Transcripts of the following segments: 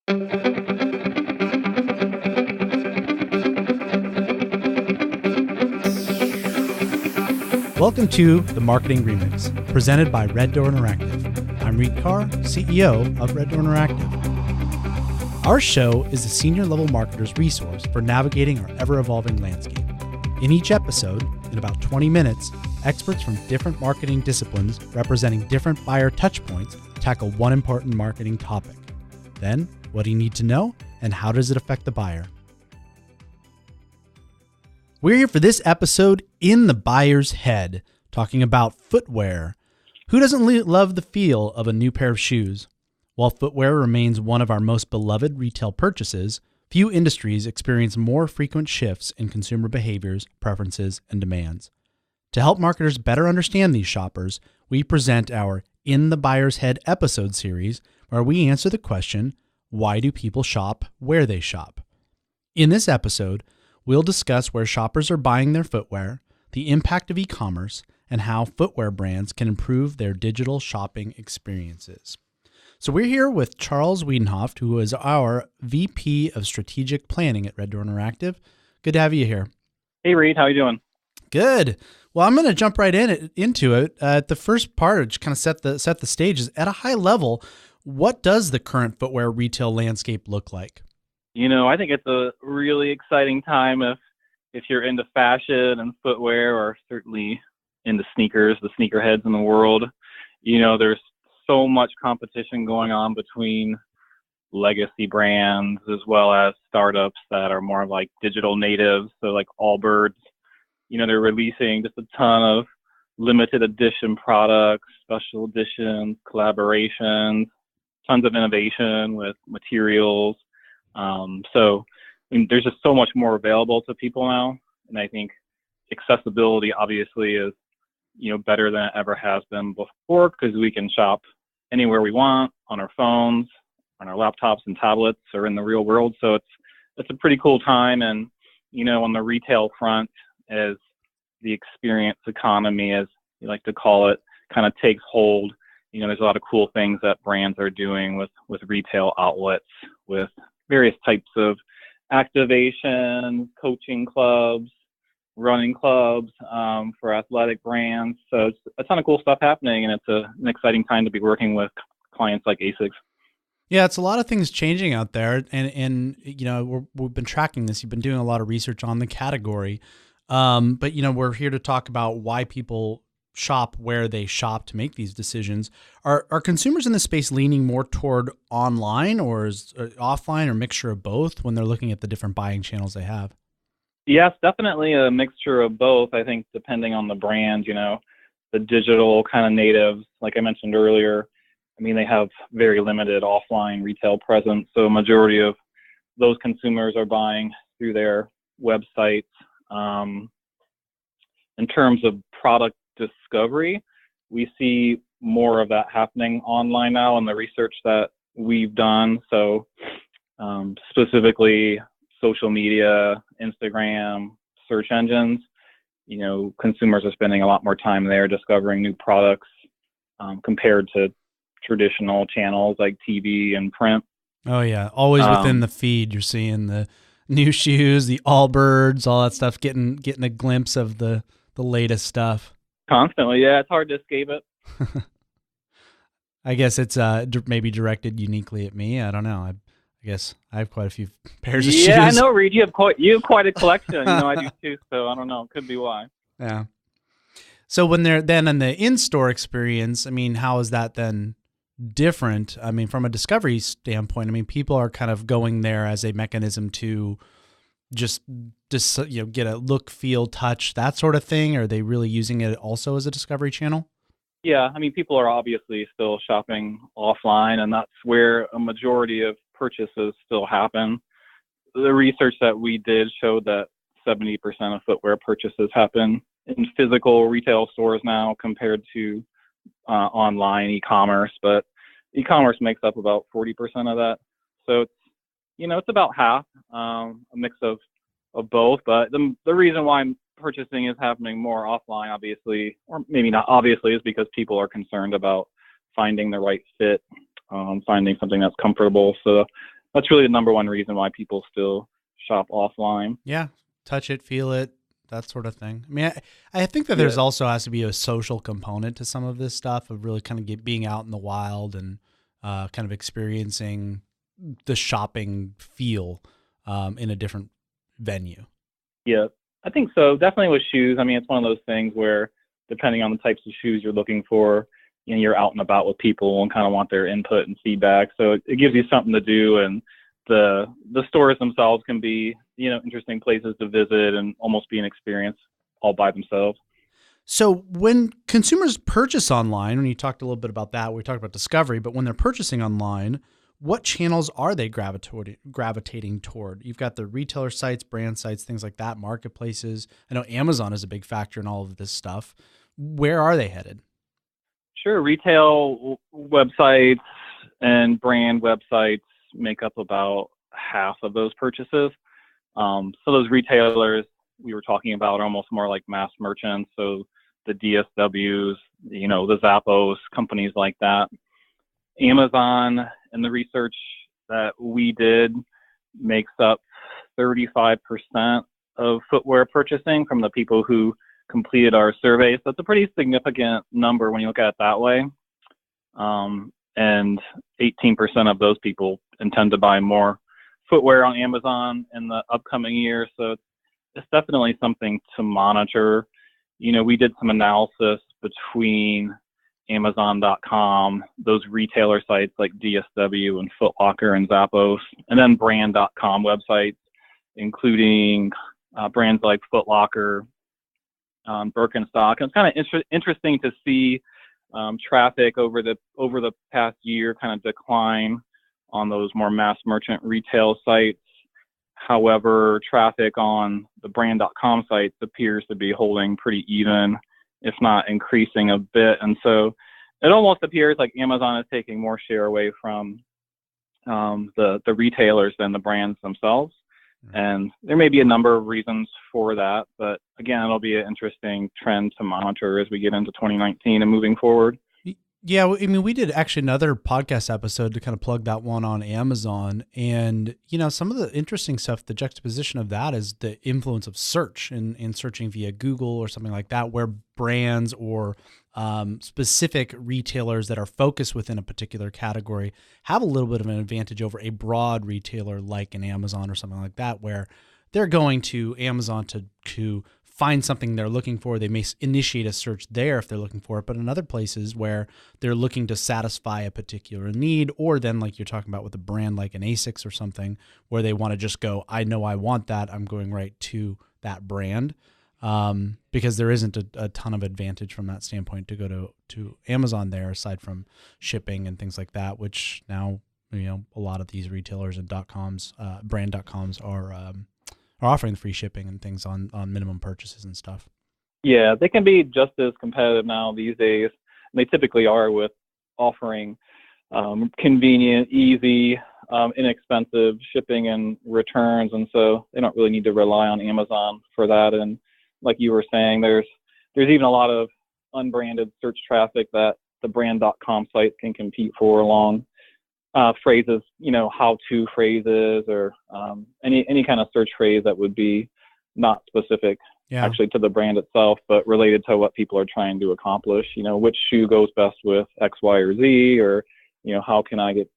Welcome to the Marketing Remix, presented by Red Door Interactive. I'm Reed Carr, CEO of Red Door Interactive. Our show is a senior level marketer's resource for navigating our ever-evolving landscape. In each episode, in about 20 minutes, experts from different marketing disciplines representing different buyer touchpoints tackle one important marketing topic. Then, what do you need to know, and how does it affect the buyer? We're here for this episode in the buyer's head, talking about footwear. Who doesn't love the feel of a new pair of shoes? While footwear remains one of our most beloved retail purchases, few industries experience more frequent shifts in consumer behaviors, preferences, and demands. To help marketers better understand these shoppers, we present our In the Buyer's Head episode series, where we answer the question, why do people shop where they shop? In this episode, we'll discuss where shoppers are buying their footwear, the impact of e-commerce, and how footwear brands can improve their digital shopping experiences. So we're here with Charles Wiedenhoft, who is our VP of Strategic Planning at Red Door Interactive. Good to have you here. Hey, Reed. How you doing? Good. Well, I'm going to jump right into it. The first part, just kind of set the stage, is at a high level, what does the current footwear retail landscape look like? I think it's a really exciting time if you're into fashion and footwear, or certainly into sneakers, the sneakerheads in the world. There's so much competition going on between legacy brands as well as startups that are more like digital natives. So like Allbirds, they're releasing just a ton of limited edition products, special editions, collaborations, tons of innovation with materials. There's just so much more available to people now. And I think accessibility obviously is, better than it ever has been before, because we can shop anywhere we want on our phones, on our laptops and tablets, or in the real world. So it's a pretty cool time. And, on the retail front, as the experience economy, as you like to call it, kind of takes hold, there's a lot of cool things that brands are doing with retail outlets, with various types of activation, coaching clubs, running clubs for athletic brands. So it's a ton of cool stuff happening, and it's an exciting time to be working with clients like ASICS. Yeah, it's a lot of things changing out there, and we've been tracking this. You've been doing a lot of research on the category, but we're here to talk about why people shop where they shop to make these decisions. Are consumers in this space leaning more toward online or offline, or mixture of both when they're looking at the different buying channels they have? Yes, definitely a mixture of both. I think depending on the brand, the digital kind of natives, like I mentioned earlier, they have very limited offline retail presence. So a majority of those consumers are buying through their websites. In terms of product discovery, we see more of that happening online now in the research that we've done. So specifically social media, Instagram, search engines, consumers are spending a lot more time there discovering new products compared to traditional channels like TV and print. Oh yeah, always within the feed you're seeing the new shoes, the Allbirds, all that stuff, getting a glimpse of the latest stuff. Constantly, yeah. It's hard to escape it. I guess it's maybe directed uniquely at me. I don't know. I guess I have quite a few pairs of shoes. Yeah, I know, Reed. You have quite a collection. I do too. So I don't know. Could be why. Yeah. So when they're then in the in-store experience, how is that then different? From a discovery standpoint, people are kind of going there as a mechanism to just get a look, feel, touch, that sort of thing? Are they really using it also as a discovery channel? Yeah, people are obviously still shopping offline, and that's where a majority of purchases still happen. The research that we did showed that 70% of footwear purchases happen in physical retail stores now compared to online e-commerce, but e-commerce makes up about 40% of that. So it's about half, a mix of both. But the reason why purchasing is happening more offline, obviously, or maybe not obviously, is because people are concerned about finding the right fit, finding something that's comfortable. So that's really the number one reason why people still shop offline. Yeah, touch it, feel it, that sort of thing. I mean, I think that Yeah. there's also has to be a social component to some of this stuff of really kind of being out in the wild and kind of experiencing the shopping feel in a different venue. Yeah, I think so. Definitely with shoes. I mean, it's one of those things where depending on the types of shoes you're looking for, you know, you're out and about with people and kind of want their input and feedback. So it gives you something to do, and the stores themselves can be, you know, interesting places to visit and almost be an experience all by themselves. So when consumers purchase online, when you talked a little bit about that, we talked about discovery, but when they're purchasing online, what channels are they gravitating toward? You've got the retailer sites, brand sites, things like that, marketplaces. I know Amazon is a big factor in all of this stuff. Where are they headed? Sure, retail websites and brand websites make up about half of those purchases. So those retailers we were talking about are almost more like mass merchants. So the DSWs, you know, the Zappos, companies like that. Amazon, and the research that we did, makes up 35% of footwear purchasing from the people who completed our survey. So it's a pretty significant number when you look at it that way. And 18% of those people intend to buy more footwear on Amazon in the upcoming year. So it's definitely something to monitor. You know, we did some analysis between Amazon.com, those retailer sites like DSW and Foot Locker and Zappos, and then brand.com websites, including brands like Foot Locker, Birkenstock. And it's kind of interesting to see traffic over the past year kind of decline on those more mass merchant retail sites. However, traffic on the brand.com sites appears to be holding pretty even, if not increasing a bit. And so it almost appears like Amazon is taking more share away from the retailers than the brands themselves. And there may be a number of reasons for that, but again, it'll be an interesting trend to monitor as we get into 2019 and moving forward. Yeah, I mean, we did actually another podcast episode to kind of plug that one on Amazon. And, you know, some of the interesting stuff, the juxtaposition of that is the influence of search and searching via Google or something like that, where brands or specific retailers that are focused within a particular category have a little bit of an advantage over a broad retailer like an Amazon or something like that, where they're going to Amazon to find something they're looking for. They may initiate a search there if they're looking for it, but in other places where they're looking to satisfy a particular need, or then like you're talking about with a brand like an ASICS or something, where they want to just go, I know I want that, I'm going right to that brand, because there isn't a ton of advantage from that standpoint to go to Amazon there, aside from shipping and things like that, which now, you know, a lot of these retailers and .coms, brand.coms are offering free shipping and things on minimum purchases and stuff. Yeah, they can be just as competitive now these days. They typically are with offering convenient, easy, inexpensive shipping and returns. And so they don't really need to rely on Amazon for that. And like you were saying, there's even a lot of unbranded search traffic that the brand.com sites can compete for along phrases, you know, how-to phrases or any kind of search phrase that would be not specific actually to the brand itself, but related to what people are trying to accomplish. You know, which shoe goes best with X, Y, or Z, or, you know, how can I get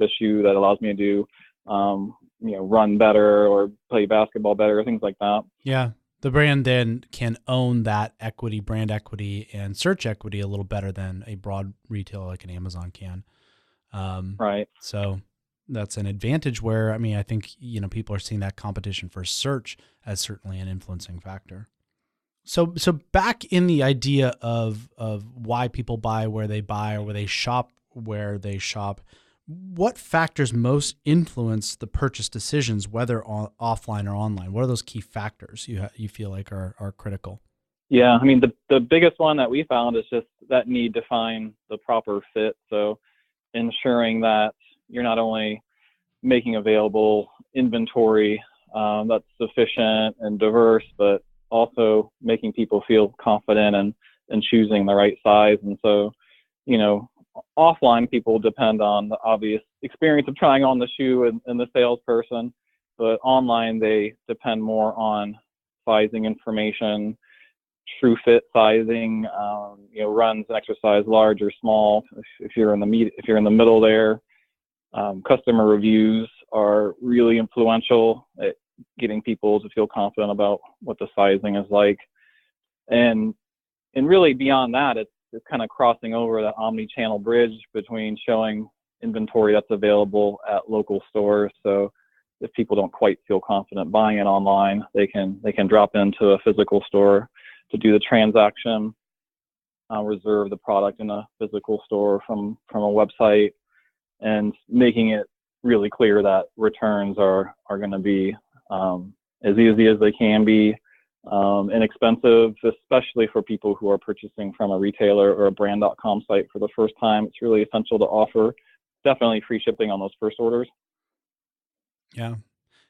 a shoe that allows me to do, you know, run better or play basketball better, things like that. Yeah. The brand then can own that equity, brand equity, and search equity a little better than a broad retailer like an Amazon can. Right. So that's an advantage where, I mean, I think, you know, people are seeing that competition for search as certainly an influencing factor. So back in the idea of why people buy where they buy or where they shop, what factors most influence the purchase decisions, whether offline or online? What are those key factors you feel like are critical? Yeah, I mean, the biggest one that we found is just that need to find the proper fit. So ensuring that you're not only making available inventory that's sufficient and diverse, but also making people feel confident and choosing the right size. And so, you know, offline people depend on the obvious experience of trying on the shoe and the salesperson, but online they depend more on sizing information, true fit sizing, runs and exercise, large or small. If you're in the middle there, customer reviews are really influential at getting people to feel confident about what the sizing is like, and really beyond that, it's kind of crossing over that omni-channel bridge between showing inventory that's available at local stores. So if people don't quite feel confident buying it online, they can drop into a physical store to do the transaction, reserve the product in a physical store from a website, and making it really clear that returns are going to be as easy as they can be, inexpensive, especially for people who are purchasing from a retailer or a brand.com site for the first time. It's really essential to offer definitely free shipping on those first orders. Yeah.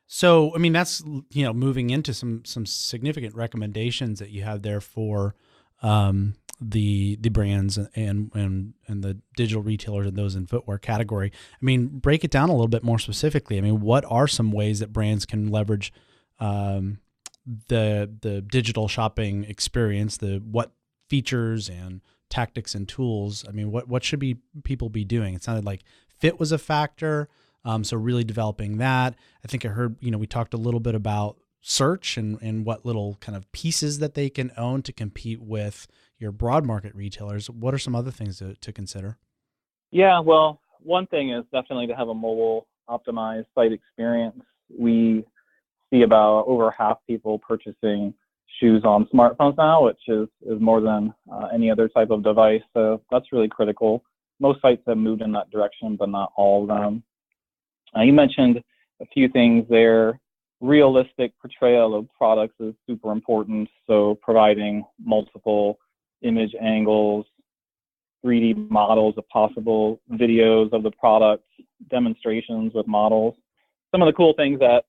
So, I mean, that's, moving into some significant recommendations that you have there for the brands and the digital retailers and those in footwear category. I mean, break it down a little bit more specifically. I mean, what are some ways that brands can leverage the digital shopping experience, what features and tactics and tools? I mean, what should people be doing? It sounded like fit was a factor. So really developing that. I think I heard, we talked a little bit about search and what little kind of pieces that they can own to compete with your broad market retailers. What are some other things to consider? Yeah, well, one thing is definitely to have a mobile optimized site experience. We see about over half people purchasing shoes on smartphones now, which is more than any other type of device. So that's really critical. Most sites have moved in that direction, but not all of them. You mentioned a few things there. Realistic portrayal of products is super important. So providing multiple image angles, 3D models of possible videos of the products, demonstrations with models. Some of the cool things that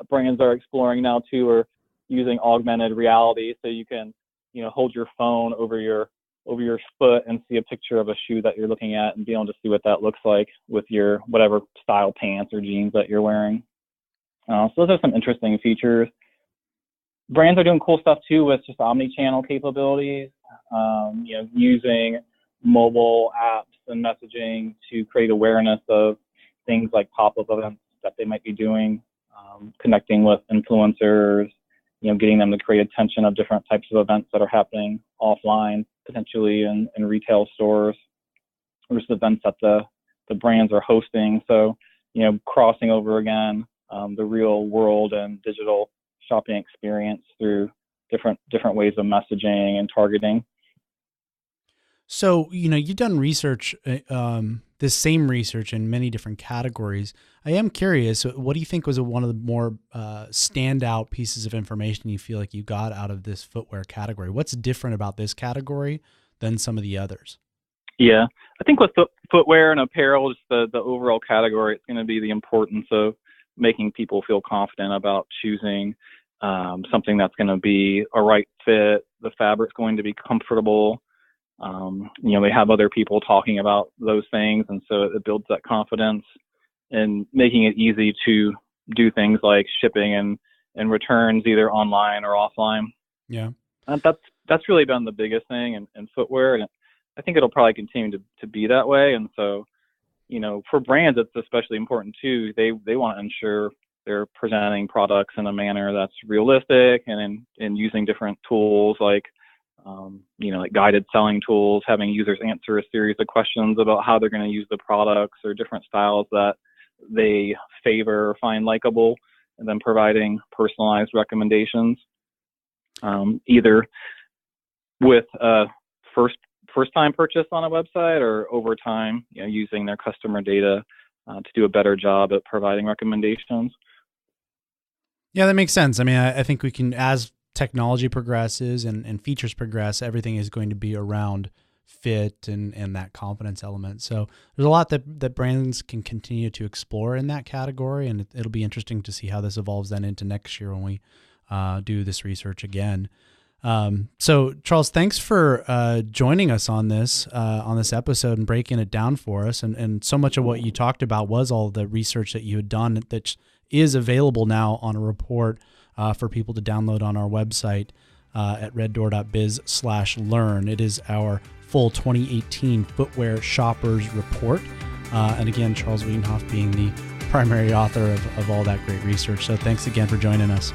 brands are exploring now too are using augmented reality. So you can, hold your phone over your foot and see a picture of a shoe that you're looking at and be able to see what that looks like with your whatever style pants or jeans that you're wearing. So those are some interesting features. Brands are doing cool stuff too with just omni-channel capabilities, using mobile apps and messaging to create awareness of things like pop-up events that they might be doing, connecting with influencers, getting them to create attention of different types of events that are happening offline, potentially in retail stores, or just events that the brands are hosting. So, crossing over again, the real world and digital shopping experience through different ways of messaging and targeting. So, you've done research, this same research in many different categories. I am curious, what do you think was one of the more standout pieces of information you feel like you got out of this footwear category? What's different about this category than some of the others? Yeah, I think with footwear and apparel, just the overall category, it's going to be the importance of making people feel confident about choosing something that's going to be a right fit. The fabric's going to be comfortable. They have other people talking about those things, and so it builds that confidence, and making it easy to do things like shipping and returns either online or offline. Yeah, that's really been the biggest thing in footwear, and I think it'll probably continue to be that way. And so, for brands, it's especially important too. They want to ensure they're presenting products in a manner that's realistic, and in using different tools like like guided selling tools, having users answer a series of questions about how they're going to use the products or different styles that they favor or find likable, and then providing personalized recommendations, either with a first time purchase on a website or over time, using their customer data to do a better job at providing recommendations. Yeah, that makes sense. I mean, I think we can, as technology progresses and features progress, everything is going to be around fit and that confidence element. So there's a lot that brands can continue to explore in that category, and it'll be interesting to see how this evolves then into next year when we do this research again. So Charles, thanks for joining us on this episode and breaking it down for us. And so much of what you talked about was all the research that you had done that is available now on a report for people to download on our website at reddoor.biz/learn. It is our full 2018 Footwear Shoppers Report. And again, Charles Wiedenhoff being the primary author of all that great research. So thanks again for joining us.